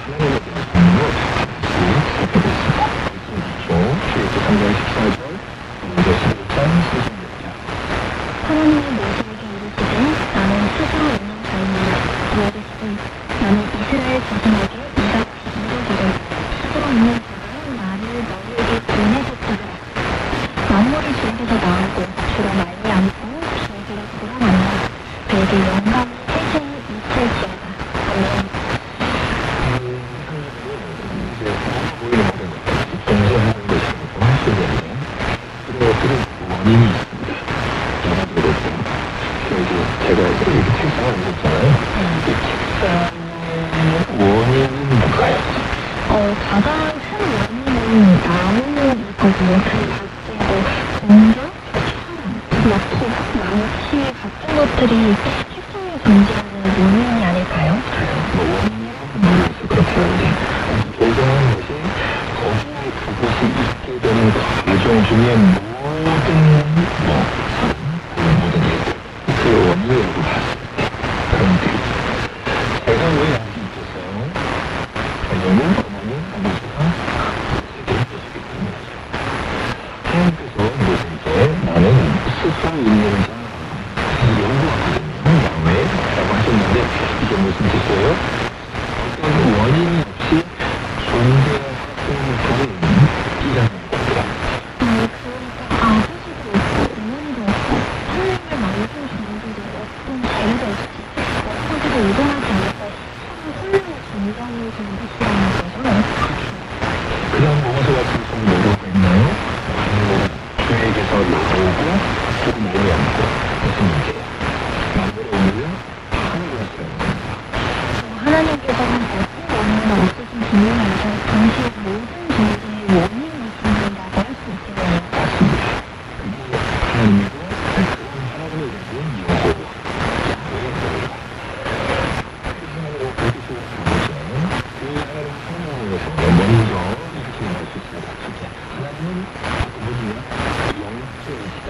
하나님에 대한 성령을 하나씩 살펴보겠습니다. 말씀 주시죠. 출애굽기 3장 14절, 먼저 11장 36절. 하나님이 모세에게 이르시되 나는 스스로 있는 자이니라. 이르시되 나는 이스라엘 자손에게 이같이 이르기를 스스로 있는 자가 나를 너희에게 보내셨으리라. 만물이 주에게서 나오고 주로 말미암고 주에게로 돌아간다. 그에게 영광이 세세히 있을지어다. 아멘. 이제 보이는 모든 것들, 존재하는 것이고 할수 있는 그런 것들은 원인이 있습니다. 여러 가지로 제가 이렇게 책상을 읽었잖아요. 이 책상의 원인은 뭘까요? 가장 큰 원인은 나무이거든요. 그 밖에도 공기, 사람, 마토, 망치 같은 것들이 책상에 존재하는 원인이 아닐까요? 원인이라고 말해서 그렇게 하는데 결정한 것이 거기에 그것이 있게 되는 과정 중에 모든 그 원인이라고 봤습니다. 그런데 제가 왜 여기 있겠어요? 왜냐면 어머니, 아버지가 모세에게 계시기 때문이죠. 하나님께서 모세에게 나는 스스로 있는 자 연구하거든요. 야훼라고 하셨는데 이게 무슨 뜻이에요? 어떤 원인이 없이 존재하는 분이라는 겁니다. 그러니까 아버지도 없고 어머니도 없고 하나님을 만든 존재도 어떤 자유도 없이 어디서도 의존하지 않고 훌륭한 존재하는 존재시라는 거죠. 그냥 모세 같은 분이 뭐라고 했나요? 주에게서 나오고 그 말미암고 무슨 문제예요? 만물의 원인은 하나님이라는 겁니다. 하나님께서는 어떤 원인도 없으신 분이면서 동시에 모든 존재의 원인이신다고 할 수 있겠네요. 맞습니다. 그게 하나님이고 그런 하나님의 이름은 여호와 야훼입니다. 그 하나님을 어떻게 생각하죠? 그 하나님을 설명하는 것은 먼저 이렇게 말할 수 있습니다. 첫째, 하나님은 아버지와 영적이시다.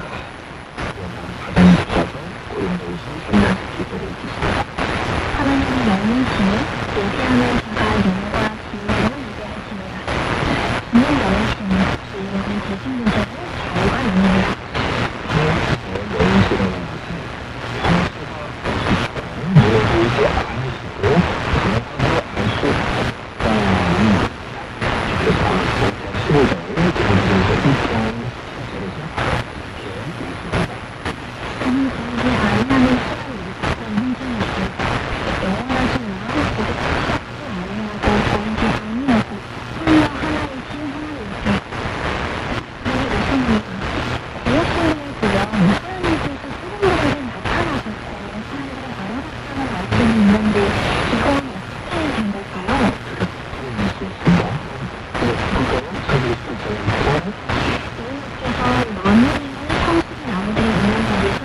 가장 붙여서 고린도후서 3장 10절에 있습니다. 하나님이 영이시니 예배하는 자가 영과 진리로 예배하시니라. 주는 영이시니 주인은 대신문제로 자유가 있느니라. 하나님께서 영이시라는 것은 형체가 없으시고 물어 보이지 않으시고 영으로 알 수 없다는 것입니다. 그래서 15장 고린도후서 1장 10절에서 이렇게 말씀합니다. 저는 그에게 아니하는 수를 일으켰던 행정이시니 영원하신 나와 고백하지 아니하고 보이지 아니하고 홀로 하나이신 하나님이시니 그의 우선입니다. 구약성경을 보면 하나님께서 사람들에게 나타나셨고 사람들을 알아봤다는 말씀이 있는데 이건 어떻게 된 걸까요? 그럴 수 있습니다. 그러니까 사실 주님께서 만물이나 성숙이 나무들이 있는 자리에서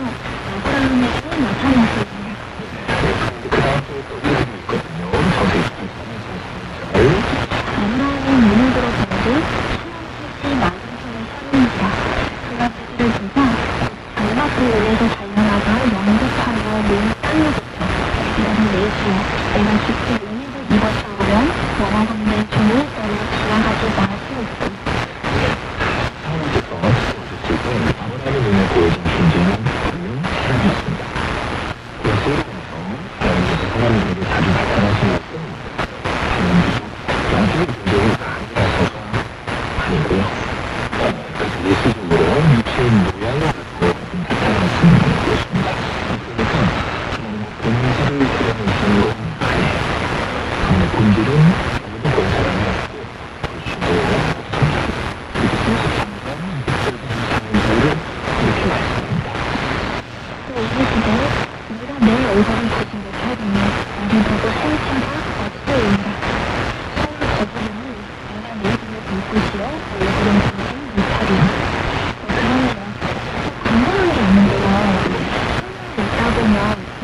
아브라함에게 나타나셨습니다. 그 다음 주에 또 이름이 있거든요. 자세히 잘 아브라함이 눈을 들어 본뒤 수염끝이 많은 손을 사는지라. 그가 그들을 보사 장막그 위에서 달려나가 영접하여 몸을 땅에부터 이러는 내주여 내가 죽게 은혜를 입었사오면 원하건대 종을 떠나 지나가지 마시옵소서. 하나님께서 보셨을 때 아브라함의 눈에 보여진 존재는 분명 하나님이었습니다. 그래서 하나님께서 사람에게 자주 나타나신 것은 하나님께서 영적인 존재가 아니라서가 아니고요. 그래서 예수적으로 육체인 모양을 갖고 나타나신 것입니다. 그러니까 본질을 드러내시는 건 아니에요. 그런데 본질은 아무도 본 사람이 없고 주로 없습니다. 이렇게 생각합니다. 이렇게 말씀합니다. 또 이르시되 네가 내 얼굴을 보신 듯 하되 우리 보고 상처가 없으리라. 서로 거부는 내가 내 입을 볼 것이요 얼굴은 보지 못하리라. 그러면 궁금한 게 있는데요. 손을 읽다 보면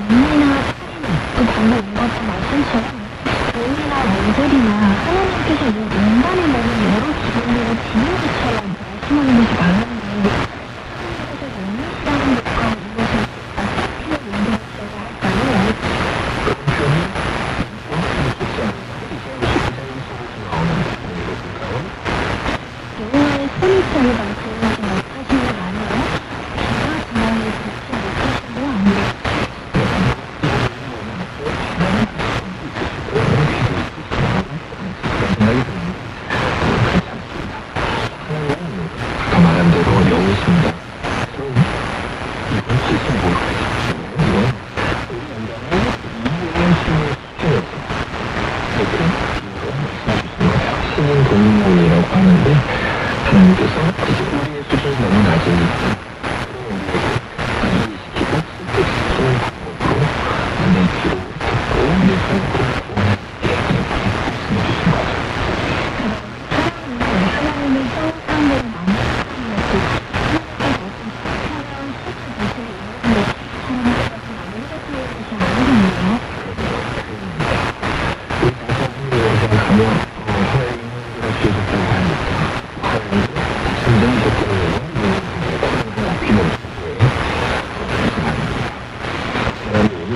눈이나 팔이나 또 방금 읽었던 말씀처럼 몸이나 얼굴이나 하나님께서 이 인간의 몸을 여러 기능으로 지닌 것처럼 말씀하는 것이 많은데 하나님께서 영리시라는 것과 이것을 어떻게 연결되어야 할까요? 여호와의 손이처럼 말씀하지 못하신 건 아니에요? 제가 정말 듣지 못하신 거 아니에요? 생각이 듭니다. 그렇지 않습니다. 하나님은 아까 말한 대로 영이십니다. 그럼 이건 실제 뭘까요? 이건 우리 인간의 이용심의 수준에서 이렇게 말씀해 주신 거예요. 신인 동물이라고 하는데 하나님께서 이제 우리의 수준이 너무 낮으니까 이해시키고 실패시키는 방법으로 내 귀로 듣고 내 손으로 하나님의 형상대로 만들어주셨고 하나님의 어떤 특별한 실수 모습을 있는데 하나님께서 만들어주는 것이 아니잖아요. 우리 가서 하나님을 주셨다고 하니까 하나님은 전쟁 조건으로 귀는 사람이 하나님의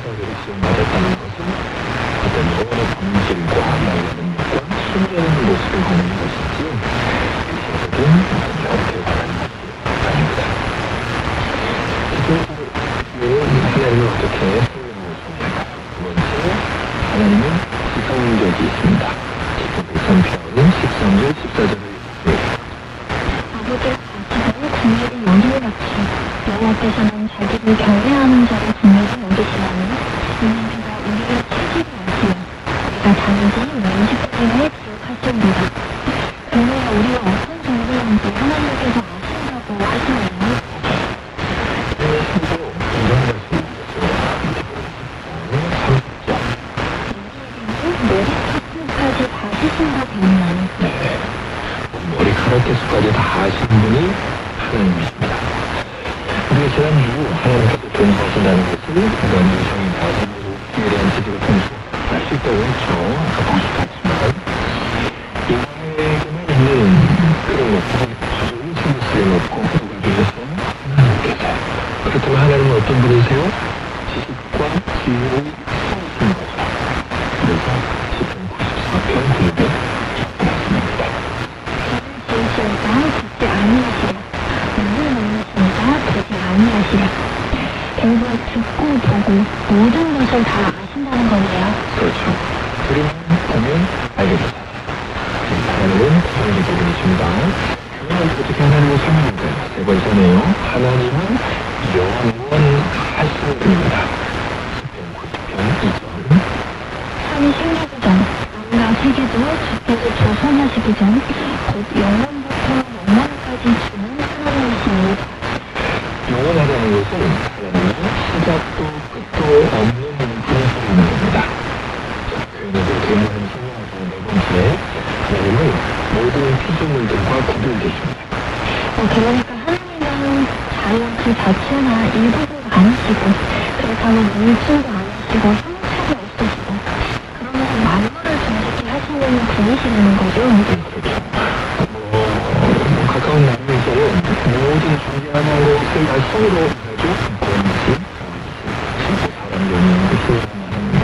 사람을 지원받았다는 것은 어떤 영혼의 본질과 나의 능력과 순전한 모습을 보는 것이지 결국은 이렇게 말하는 것이 아닙니다. 하나님을 어떻게 설명할 수 있을까요? 두 번째, 하나님은 지성적이 있습니다. 지금 베드로는 13절, 14절을 읽습니다. 아버지를 가시고 국민의 영예를 갖추 여호와께서는 자기를 경외하는 자를 국민을 여기시나니 이는 그가 우리의 체질을 아시며 우리가 다니지 면식들에 기억하시옵니다. 그러나 우리가 어떤 정도인지 하나님께서 아신다고 하시나요? 심지어 이런 말씀이 있어요. 30절. 머리끝까지 다 시신다 되었나니 머리카락 개수까지 다 아시는 분이 하나님이십니다. 우리가 지난주 하나님께서 존재하신다는 것을 인간의 유성이나 기에 대한 지식을 통해서 알 수 있다고 했죠. 아까 보셨지만 인간에게만 있는 그런 것들이 가족이 스스로에 놓고 누가 주셔서 하나님께서 그렇다면 하나님은 어떤 분이세요? 지식과 지혜의 성이신 거죠. 그래서 시편 94편 900 말씀합니다. 지으시오가 듣지 아니하시라. 눈을 먹으시니까 되지 아니하시라. 결국 듣고 보고 모든 것을 다 아신다는 거네요. 그렇죠. 그림 보면 알게 됩니다. 하나님은 구원의 부분이십니다. 그러면 어떻게 하나님을 설명할까요? 세 번째네요. 하나님은 영원하신 분입니다. 90편 2절. 산이 생기기 전, 땅과 세계도 주께서 조성하시기 전, 곧 영원부터 영원까지 주는 하나님이십니다. 영원하다는 것은 하나님은 시작도 끝도 없는 분을 설명하는 겁니다. 그래서 대문을 설명하시는 네 번째, 하나님은 모든 피조물들과 구별되십니다. 그러니까 하나님은 자연 그 자체나 일부분도 아니시고, 그렇다면 물질도 아니시고, 형체도 없으시고, 그러면 만물을 존재케 하시는 분이시라는 거죠. 그렇죠. 가까운 나라에서는 모든 존재하는 것을 다 손으로 가지고 공식, 사람 영역을 표현하는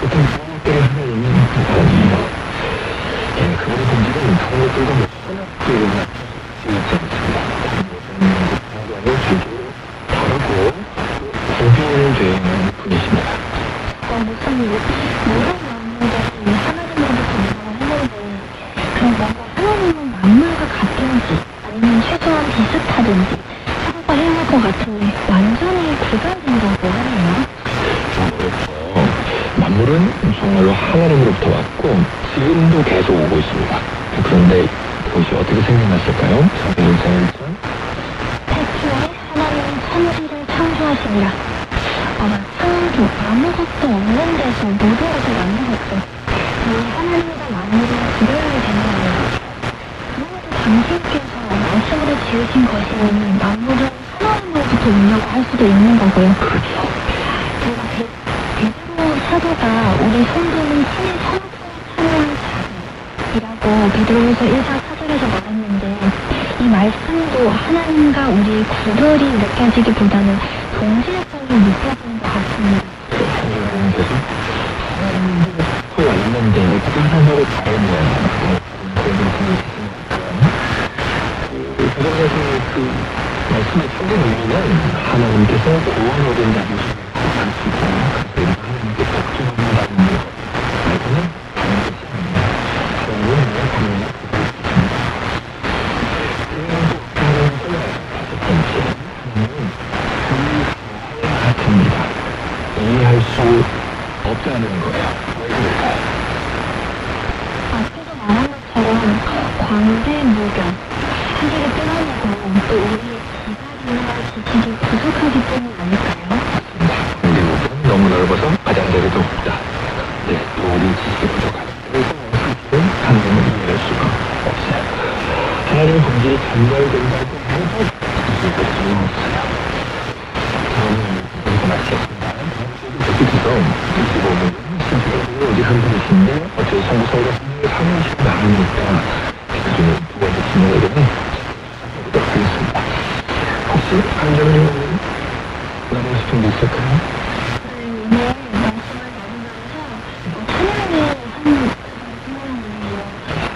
어떤 무엇들을 하나님이 하나님입니다. 그분의 본질은 다른 것들과 혼합되어 지어져 있습니다. 공간을 주로 다르고 구별되는 분이십니다. 목사님, 모든 만물들이 하나님으로부터 운동을 했는데, 그럼 뭔가 하나님은 만물과 같든지, 아니면 최소한 비슷하든지, 서로가 해야 할 것 같은데, 완전히 구별된다고 하네요. 만물은 정말로 하나님으로부터 왔고 지금도 계속 오고 있습니다. 그런데 그것이 어떻게 생겨났을까요? 사도행전 1장 태초에 하나님은 천지를 창조하시니라. 아마 창조 아무것도 없는 데서 모든 것을 만들었죠. 하나님과 만물을 구별하게 되는 거예요. 그러면서 당신께서 말씀으로 지으신 것이 만물을 하나님으로부터 온다고 할 수도 있는 거고요. 그리고 베드로 사도가 우리 성도는 신의 성품에 참여한 자이라고 베드로후서 1장 4절에서 말했는데, 이 말씀도 하나님과 우리의 구별이 느껴지기보다는 동질성이 느껴지는 것 같습니다. 하나님께서 하나님과 있는데 하나님을 다르면 그 말씀의 참된 의미는 하나님께서 구원받은 자를 구원할 수 있다. 그래서 하나님께 복종한다는 것 말고는 다른 것이 아닙니다. 그런 하나님의 다섯 번째, 하나님은 같습니다. 이해할 수 없다는 거예요. 왜 그럴까요? 앞에서 말한 것처럼 광대무변, 사기를 끊어내고 또 우리의 기다림과 지식이 부족하기 때문 아닐까요? 광대무변 너무 넓어서 가장자리도 없다. 네, 또 우리 지식이 부족하다. 그래서 사실은 하나님을 이해할 수가 없어요. 하나님의 본질이 전달된다고 해도 이해할 수는 없어요. 다음은 여기서 마치겠습니다. 여기서 25분 신주님이 우리 한 분이신데 어째 성부성과 성령의 사무하시고 나오니까 그중에 두 번째 질문에는 보도록 하겠습니다. 혹시 한정님은 나누고 싶은 게 있을까요? 오늘 말씀을 나누면서 하나님의 한 생각이에요.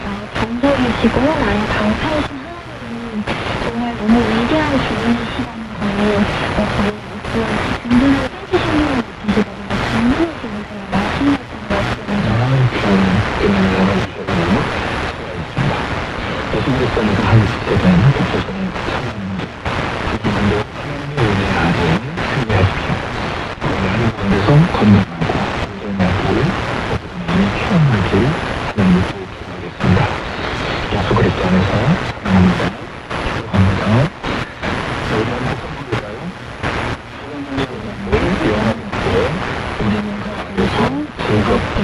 나의 반석이시고 나의 방패이신 하나님이 정말 너무 위대한 분이시라는 거를 저희 말씀을 든든하게 해주시는 것 같으시다는 걸 감동이 들으세요. 말씀하셨던 것 같아요. 끝나는 영화주셔서 예수 그리스도가 한 시대는 독서성에 참여하는데 그분도 하나님의 은혜 아래 승리하십시오. 하나님 가운데서 건강하고 안전하고 많이 태어나길 하나님께 기도하겠습니다. 예수 그리스도 안에서 사랑합니다. 기도합니다. 여러분 행복한가요? 하나님의 영원하게 우리는 안에서 즐겁게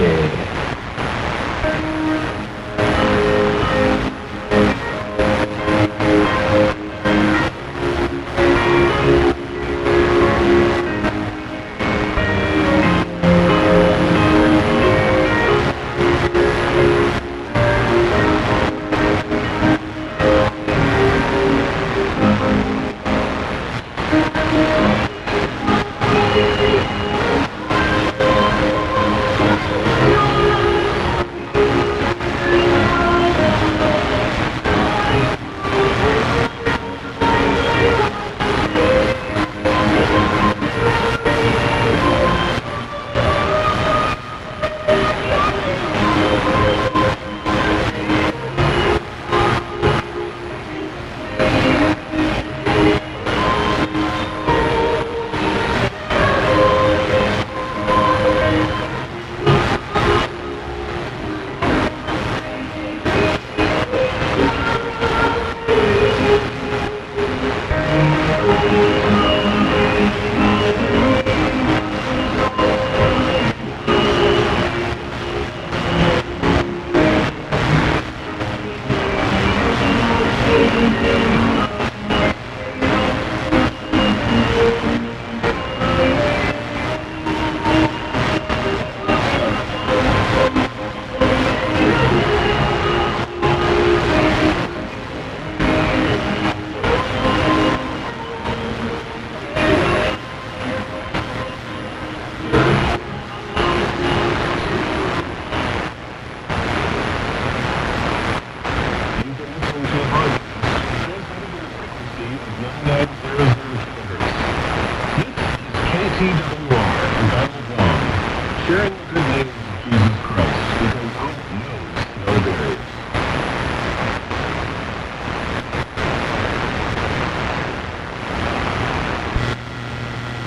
TWR, and Bible Blog, sharing the good news